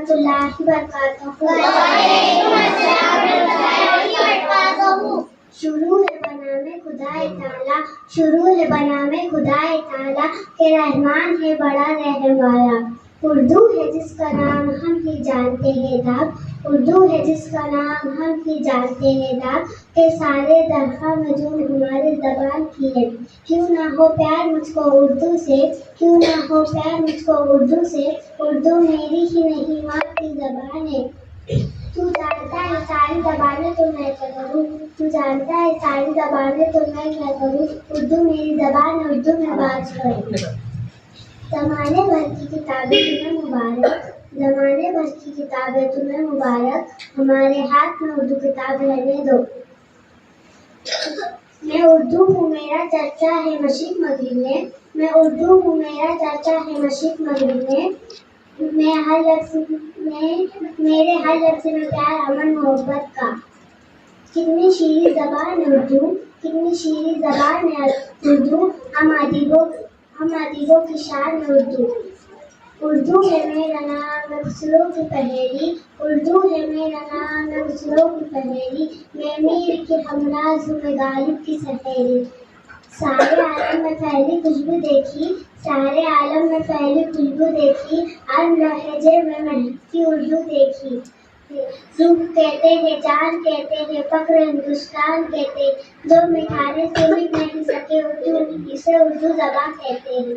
ورحمۃ اللہ وبرکاتہ۔ شروع ہے بنام خدائے تعالیٰ، شروع ہے بنام خدائے تعالیٰ کہ رحمان ہے بڑا رحم والا۔ اردو ہے جس کا نام ہم ہی جانتے ہیں داغ، اردو ہے جس کا نام ہم ہی جانتے ہیں داغ، کہ سارے درخواں نجوم ہماری زبان کی ہے۔ کیوں نہ ہو پیار مجھ کو اردو سے، کیوں نہ ہو پیار مجھ کو اردو سے، اردو میری ہی نہیں ماں کی زبان ہے۔ تو جانتا ہے ساری زبانیں تو میں کیا کروں، تو جانتا ہے ساری زبانیں تو میں کیا کروں، اردو میری زبان ہے، اردو میں بات کروں۔ زمانے بھر کی کتابیں تمہیں مبارک، زمانے بھر کی کتابیں تمہیں مبارک، ہمارے ہاتھ میں اردو کتاب رہنے دو۔ میں اردو ہوں میرا چرچا ہے مشرق مغرب میں، میں اردو ہوں میرا چرچا ہے مشرق مغرب میں، میں ہر لفظ میں میرے ہر لفظ میں پیار امن محبت کا۔ کتنی شیریں زبان ہے اردو، کتنی شیریں زبان ہے اردو، ہم ادیبوں کی شان ہے اردو۔ اردو ہے میرا نام میں غسلوں کی پہیلی، اردو ہے میرا نام میں غسلوں کی پہیلی، میں میر کی ہمراز ہوں میں غالب کی سہیلی۔ سارے عالم میں پھیلی خوشبو دیکھی، سارے عالم میں پھیلی خوشبو دیکھی، ہر لہجے میں مہکتی اردو دیکھی۔ روح کہتے ہیں جان کہتے ہیں فخر ہندوستان کہتے ہیں، جو مٹھانے سے مٹ نہیں سکے اردو، اسے اردو زبان کہتے ہیں۔